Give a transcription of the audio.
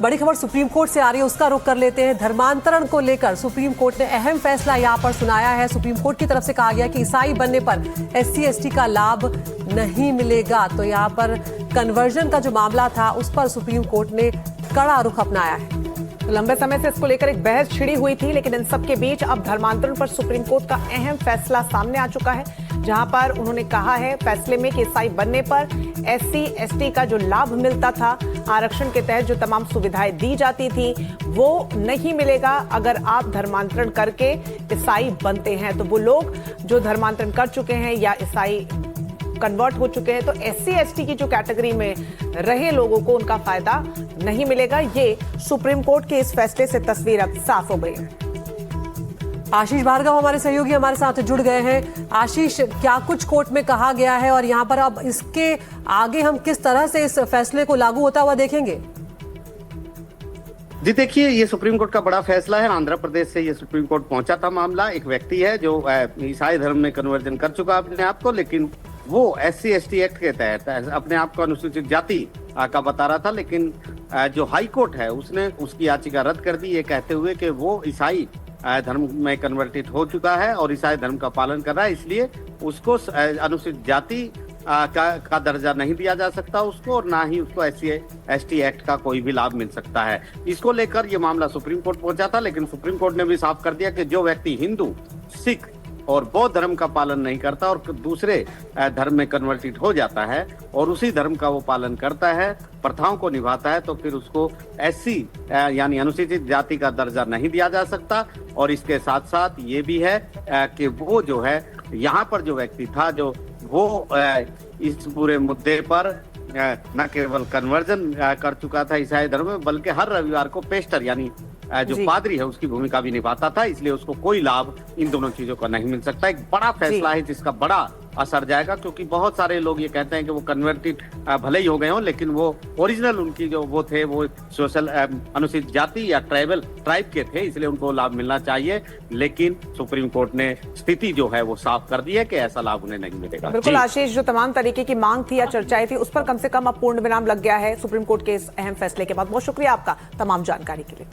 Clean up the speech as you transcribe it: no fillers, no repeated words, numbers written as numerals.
बड़ी खबर supreme court से आ रही है, उसका रुख कर लेते हैं। धर्मांतरण को लेकर सुप्रीम कोर्ट ने अहम फैसला यहां पर सुनाया है। सुप्रीम कोर्ट की तरफ से कहा गया कि ईसाई बनने पर SC/ST का लाभ नहीं मिलेगा। तो यहां पर कन्वर्जन का जो मामला था उस पर सुप्रीम कोर्ट ने कड़ा रुख अपनाया है। तो लंबे समय से इसको लेकर एक बहस छिड़ी हुई थी, लेकिन इन सबके बीच अब धर्मांतरण पर सुप्रीम कोर्ट का अहम फैसला सामने आ चुका है, जहां पर उन्होंने कहा है फैसले में कि ईसाई बनने पर SC/ST का जो लाभ मिलता था, आरक्षण के तहत जो तमाम सुविधाएं दी जाती थी, वो नहीं मिलेगा अगर आप धर्मांतरण करके ईसाई बनते हैं। तो वो लोग जो धर्मांतरण कर चुके हैं या ईसाई कन्वर्ट हो चुके हैं, तो SC/ST की जो कैटेगरी में रहे लोगों को उनका फायदा नहीं मिलेगा। ये सुप्रीम कोर्ट के इस फैसले से तस्वीर अब साफ हो गई है। आशीष भार्गव हमारे सहयोगी हमारे साथ जुड़ गए हैं। आशीष, क्या कुछ कोर्ट में कहा गया है और यहाँ पर अब इसके आगे हम किस तरह से इस फैसले को लागू होता हुआ देखेंगे? जी देखिए, ये सुप्रीम कोर्ट का बड़ा फैसला है। आंध्र प्रदेश से ये सुप्रीम कोर्ट पहुंचा था मामला। एक व्यक्ति है जो ईसाई धर्म में कन्वर्जन कर चुका अपने आप को, लेकिन वो SC/ST एक्ट के तहत अपने आप को अनुसूचित जाति का बता रहा था, लेकिन जो हाई कोर्ट है उसने उसकी याचिका रद्द कर दी, ये कहते हुए कि वो ईसाई धर्म में कन्वर्टेड हो चुका है और ईसाई धर्म का पालन कर रहा है, इसलिए उसको अनुसूचित जाति का दर्जा नहीं दिया जा सकता उसको, और ना ही उसको SC/ST एक्ट का कोई भी लाभ मिल सकता है। इसको लेकर ये मामला सुप्रीम कोर्ट पहुंचा था, लेकिन सुप्रीम कोर्ट ने भी साफ कर दिया कि जो व्यक्ति हिंदू, सिख और बौद्ध धर्म का पालन नहीं करता और दूसरे धर्म में कन्वर्टेड हो जाता है और उसी धर्म का वो पालन करता है, प्रथाओं को निभाता है, तो फिर उसको SC यानी अनुसूचित जाति का दर्जा नहीं दिया जा सकता। और इसके साथ साथ ये भी है कि वो जो है यहाँ पर जो व्यक्ति था, जो वो इस पूरे मुद्दे पर न केवल कन्वर्जन कर चुका था ईसाई धर्म में, बल्कि हर रविवार को पेस्टर यानी जो पादरी है उसकी भूमिका भी निभाता था, इसलिए उसको कोई लाभ इन दोनों चीजों का नहीं मिल सकता। एक बड़ा फैसला है जिसका बड़ा असर जाएगा, क्योंकि बहुत सारे लोग ये कहते हैं कि वो कन्वर्टेड भले ही हो गए हों, लेकिन वो ओरिजिनल उनकी जो वो थे वो सोशल अनुसूचित जाति या ट्राइब के थे, इसलिए उनको लाभ मिलना चाहिए। लेकिन सुप्रीम कोर्ट ने स्थिति जो है वो साफ कर दी है कि ऐसा लाभ उन्हें नहीं मिलेगा। बिल्कुल आशीष, जो तमाम तरीके की मांग थी या चर्चाएं थी, उस पर कम से कम अब पूर्ण विराम लग गया है सुप्रीम कोर्ट के इस अहम फैसले के बाद। बहुत शुक्रिया आपका तमाम जानकारी के लिए।